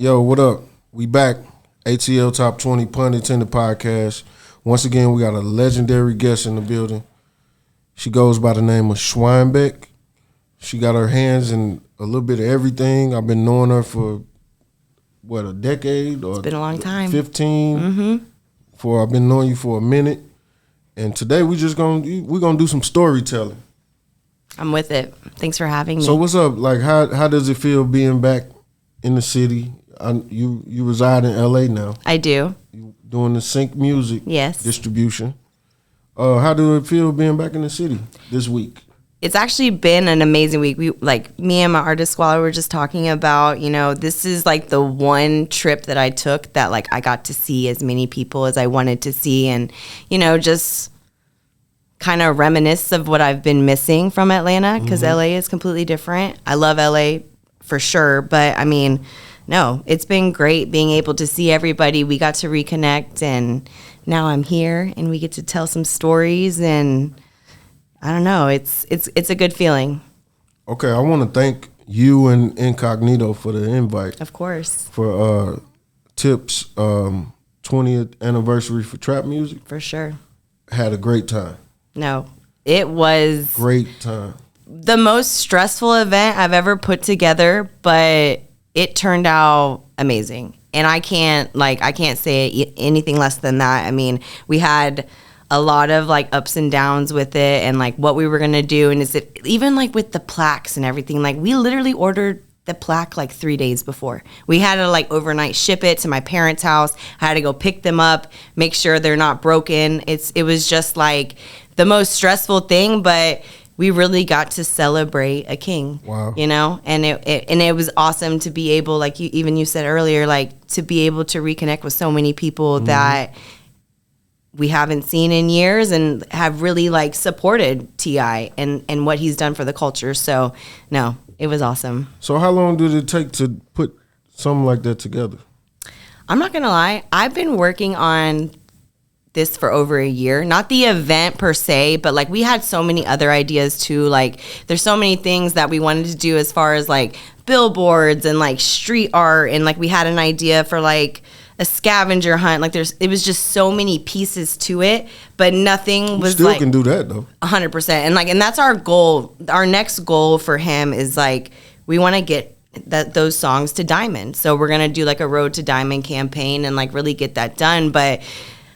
Yo, what up? We back. ATL Top 20 Punn Entended podcast. Once again, we got a legendary guest in the building. She goes by the name of Schweinbeck. She got her hands in a little bit of everything. I've been knowing her for, a decade? Or it's been a long time. 15. Mm-hmm. I've been knowing you for a minute. And today we're gonna do some storytelling. I'm with it. Thanks for having me. So what's up? Like, how does it feel being back in the city? You reside in LA now. I do. You doing the sync music distribution. How do it feel being back in the city this week? It's actually been an amazing week. Me and my artist squad were just talking about, this is like the one trip that I took that like I got to see as many people as I wanted to see, and just kind of reminisce of what I've been missing from Atlanta, because LA is completely different. I love LA for sure, but I mean, no, it's been great being able to see everybody. We got to reconnect, and now I'm here, and we get to tell some stories, and I don't know. It's a good feeling. Okay, I want to thank you and Incognito for the invite. Of course. For Tip's 20th anniversary for trap music. For sure. Had a great time. No, it was great time. The most stressful event I've ever put together, but it turned out amazing. And I can't say anything less than that. I mean, we had a lot of like ups and downs with it, and like what we were gonna do, and even like with the plaques and everything, like we literally ordered the plaque like 3 days before. We had to like overnight ship it to my parents' house. I had to go pick them up, make sure they're not broken. It was just like the most stressful thing, but we really got to celebrate a king. Wow. And it was awesome to be able, like you said earlier, like to be able to reconnect with so many people that we haven't seen in years and have really like supported T.I. and what he's done for the culture. So no, it was awesome. So how long did it take to put something like that together? I'm not gonna lie, I've been working on this for over a year. Not the event per se, but like we had so many other ideas too. Like there's so many things that we wanted to do as far as like billboards and like street art, and like we had an idea for like a scavenger hunt. Like it was just so many pieces to it, but nothing was still like can do that though. 100%. And that's our goal. Our next goal for him is like we want to get those songs to Diamond. So we're gonna do like a Road to Diamond campaign and like really get that done. But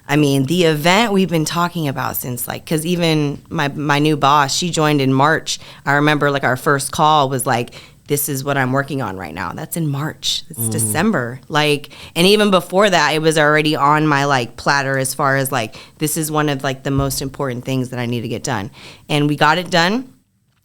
I mean, the event we've been talking about since like, because even my new boss, she joined in March. I remember like our first call was like, this is what I'm working on right now. That's in March. It's December. Like, and even before that, it was already on my like platter as far as like, this is one of like the most important things that I need to get done. And we got it done.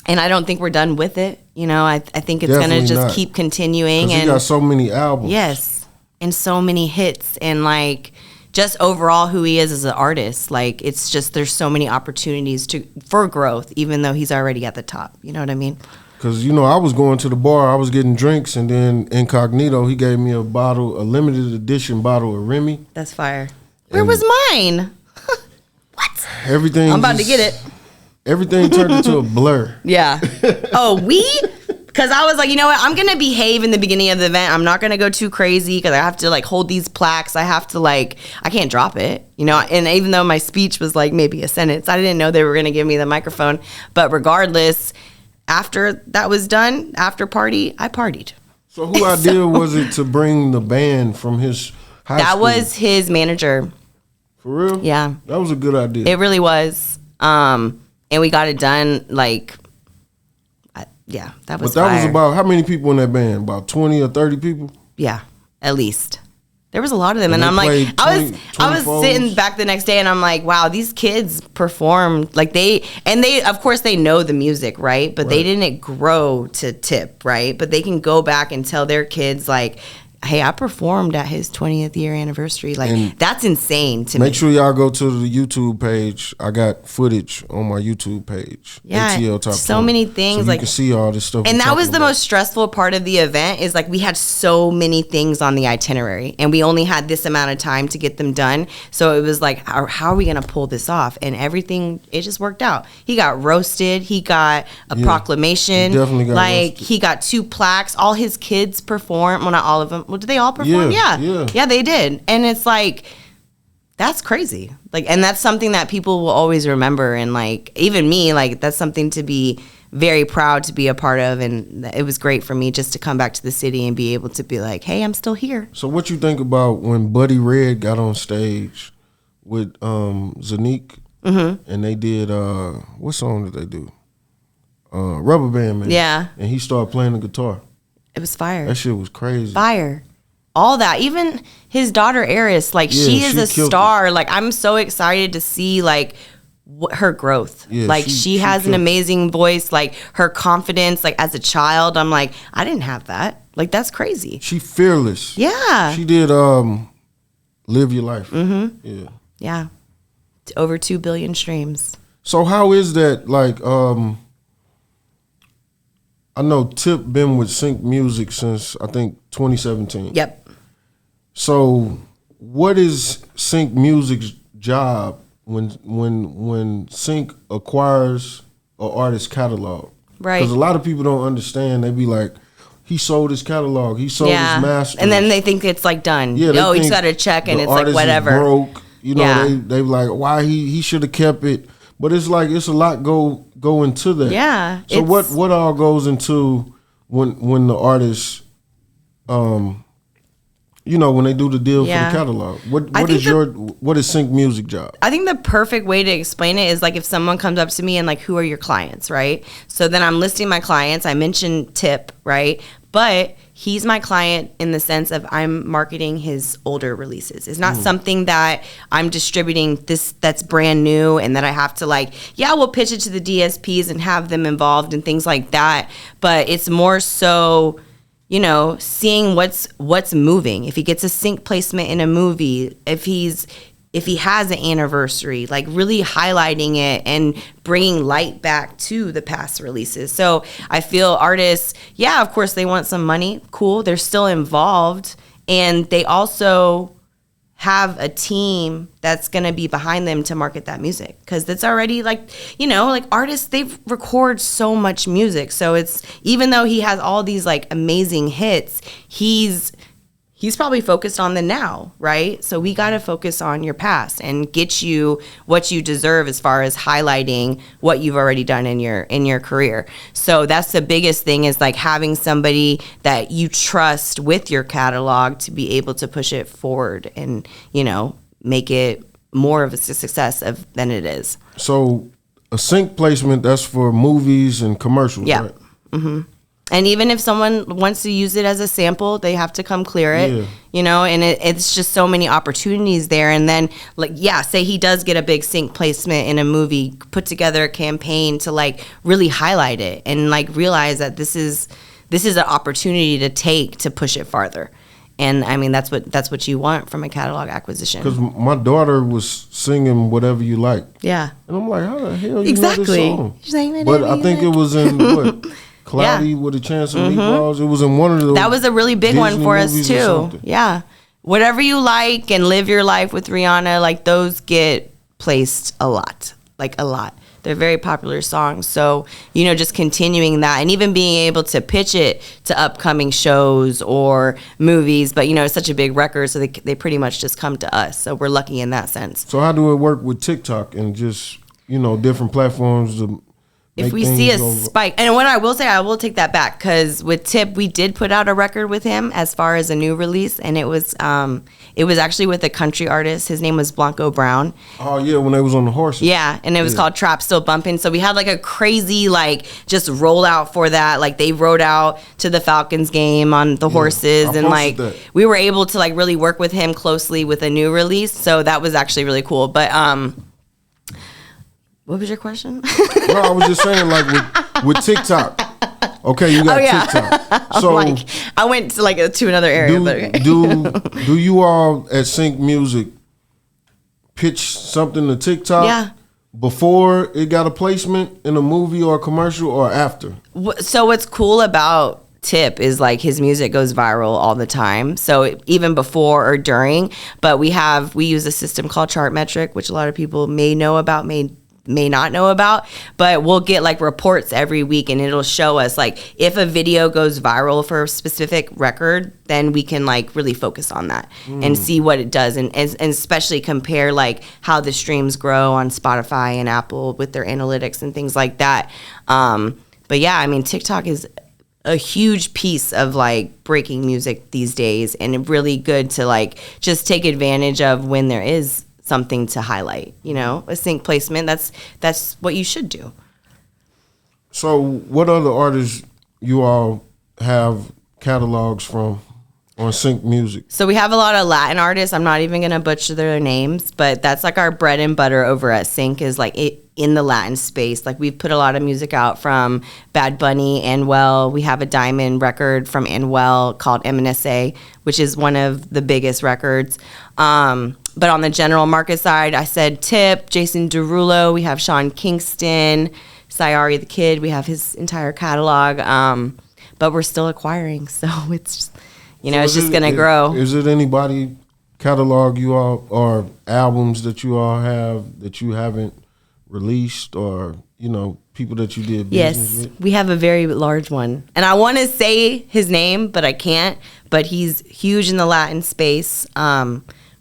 And I don't think we're done with it. I think it's going to just keep continuing. And you got so many albums. Yes. And so many hits, and like, just overall who he is as an artist. Like, it's just, there's so many opportunities for growth, even though he's already at the top. You know what I mean? Because, I was going to the bar, I was getting drinks, and then Incognito, he gave me a limited edition bottle of Remy. That's fire. Where was mine? What? Everything. I'm about to get it. Everything turned into a blur. Yeah. Because I was like, you know what? I'm going to behave in the beginning of the event. I'm not going to go too crazy because I have to like hold these plaques. I have to I can't drop it, and even though my speech was like maybe a sentence, I didn't know they were going to give me the microphone. But regardless, after that was done, after party, I partied. So who idea was it to bring the band from his high school? That was his manager. For real? Yeah. That was a good idea. It really was. And we got it done that was But that fire. was about how many people in that band? About 20 or 30 people? Yeah, at least. There was a lot of them, and I'm like, I was sitting back the next day, and I'm like, wow, these kids performed like they of course they know the music, right? But they didn't grow to Tip, right? But they can go back and tell their kids like, hey, I performed at his 20th year anniversary. Like, and that's insane to me. Make sure y'all go to the YouTube page. I got footage on my YouTube page. Yeah, ATL Top so 20. many things. So you can see all this stuff. And that was the most stressful part of the event, is like we had so many things on the itinerary, and we only had this amount of time to get them done. So it was like, how are we going to pull this off? And everything, it just worked out. He got roasted. He got a proclamation. He definitely got roasted. roasted. He got 2 plaques. All his kids performed. Well, not all of them. Well, did they all perform? Yeah. They did. And it's like, that's crazy. Like, and that's something that people will always remember. And like, even me, like, that's something to be very proud to be a part of. And it was great for me just to come back to the city and be able to be like, hey, I'm still here. So what you think about when Buddy Red got on stage with Zanique, and they did, what song did they do? Rubber Band Man. Yeah. And he started playing the guitar. It was fire. That shit was crazy. Fire. All that. Even his daughter Eris, like, she is a star. Like, I'm so excited to see, like, her growth. Yeah, like, she has an amazing voice. Like, her confidence, like, as a child, I'm like, I didn't have that. Like, that's crazy. She fearless. Yeah. She did Live Your Life. Yeah. Over 2 billion streams. So how is that, like, I know Tip been with Sync Music since, I think, 2017. Yep. So what is Sync Music's job when Sync acquires an artist's catalog? Right. Because a lot of people don't understand. They be like, he sold his catalog, he sold his master. And then they think it's like done. Yeah, oh, he's got a check and it's like whatever. Is broke. You know, they like, why he should have kept it. But it's like, it's a lot go into that. Yeah. So what all goes into when the artist, when they do the deal for the catalog? What is Sync Music job? I think the perfect way to explain it is like if someone comes up to me and like, who are your clients, right? So then I'm listing my clients. I mentioned Tip, right? But he's my client in the sense of I'm marketing his older releases. It's not something that I'm distributing that's brand new and that I have to like, we'll pitch it to the DSPs and have them involved and things like that. But it's more so, seeing what's moving. If he gets a sync placement in a movie, if he has an anniversary, like really highlighting it and bringing light back to the past releases. So I feel artists, of course they want some money. Cool. They're still involved. And they also have a team that's going to be behind them to market that music. Because it's already like artists, they record so much music. So it's, even though he has all these like amazing hits, he's probably focused on the now, right? So we got to focus on your past and get you what you deserve as far as highlighting what you've already done in your career. So that's the biggest thing, is like having somebody that you trust with your catalog to be able to push it forward and, make it more of a success than it is. So a sync placement, that's for movies and commercials, right? Mm-hmm. And even if someone wants to use it as a sample, they have to come clear it, and it's just so many opportunities there. And then, say he does get a big sync placement in a movie, put together a campaign to, like, really highlight it and, like, realize that this is an opportunity to take to push it farther. And, I mean, that's what you want from a catalog acquisition. Because my daughter was singing Whatever You Like. Yeah. And I'm like, how the hell you know this song? She's like, but I think it was in, what? Cloudy with a Chance of Meatballs. It was in one of those. That was a really big Disney one for us too. Yeah, Whatever You Like and Live Your Life with Rihanna, like those get placed a lot. They're very popular songs. So just continuing that and even being able to pitch it to upcoming shows or movies. But it's such a big record, so they pretty much just come to us. So we're lucky in that sense. So how do it work with TikTok and just different platforms? If we see a spike, and what I will say, I will take that back, because with Tip, we did put out a record with him as far as a new release, and it was actually with a country artist. His name was Blanco Brown. Oh yeah, when they was on the horses. Yeah, and it was called Trap Still Bumpin'. So we had like a crazy just rollout for that. Like they rode out to the Falcons game on the horses, and we were able to really work with him closely with a new release. So that was actually really cool. But what was your question? No, I was just saying, with TikTok. Okay, you got TikTok. So I went to another area. Do you all at Sync Music pitch something to TikTok? Yeah. Before it got a placement in a movie or a commercial, or after? So what's cool about Tip is his music goes viral all the time, so even before or during. But we use a system called Chartmetric, which a lot of people may know about, may may not know about, but we'll get like reports every week and it'll show us like if a video goes viral for a specific record, then we can like really focus on that and see what it does and especially compare like how the streams grow on Spotify and Apple with their analytics and things like that. But yeah, I mean, TikTok is a huge piece of like breaking music these days, and really good to like just take advantage of when there is something to highlight, you know, a sync placement. That's what you should do. So what other artists you all have catalogs from on Sync Music? So we have a lot of Latin artists. I'm not even going to butcher their names, but that's like our bread and butter over at Sync is like in the Latin space. Like we've put a lot of music out from Bad Bunny, Anuel. We have a diamond record from Anuel called MNSA, which is one of the biggest records. But on the general market side, I said Tip, Jason Derulo. We have Sean Kingston, Sayari the Kid. We have his entire catalog. But we're still acquiring, so it's just, you know, so it's just going to grow. Is it anybody catalog you all or albums that you all have that you haven't released, or, you know, people that you did business with? We have a very large one. And I want to say his name, but I can't. But he's huge in the Latin space.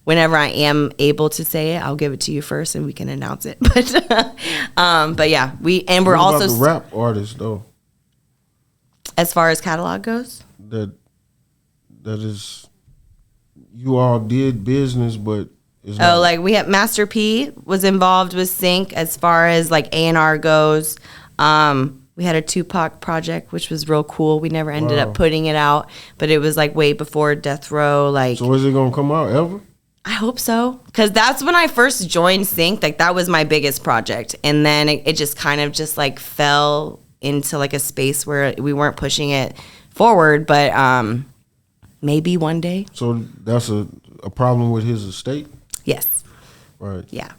Whenever I am able to say it, I'll give it to you first and we can announce it. But yeah, we're what also about the rap artists though. As far as catalog goes? That is, you all did business, but it's not. Like we have Master P was involved with Sync as far as like A&R goes. We had a Tupac project, which was real cool. We never ended up putting it out, but it was like way before Death Row. Like, so is it gonna come out ever? I hope so, because that's when I first joined Sync. Like that was my biggest project, and then it just kind of just like fell into like a space where we weren't pushing it forward. But maybe one day. So that's a problem with his estate? Yes. Right. Yeah.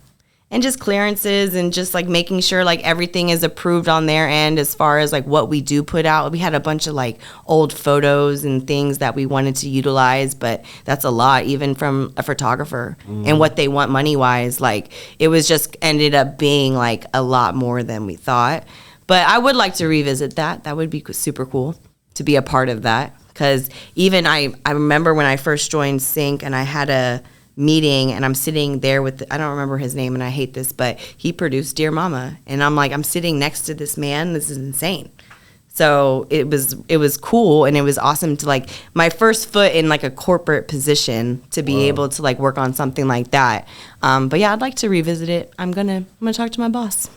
And just clearances and just like making sure like everything is approved on their end as far as like what we do put out. We had a bunch of like old photos and things that we wanted to utilize, but that's a lot even from a photographer and what they want money wise. Like it was just ended up being like a lot more than we thought. But I would like to revisit that. That would be super cool to be a part of that. Because even I remember when I first joined Sync and I had a meeting and I'm sitting there with, I don't remember his name and I hate this, but he produced Dear Mama. And I'm like, I'm sitting next to this man. This is insane. So it was cool and it was awesome to like my first foot in like a corporate position to be able to like work on something like that. But yeah, I'd like to revisit it. I'm gonna talk to my boss.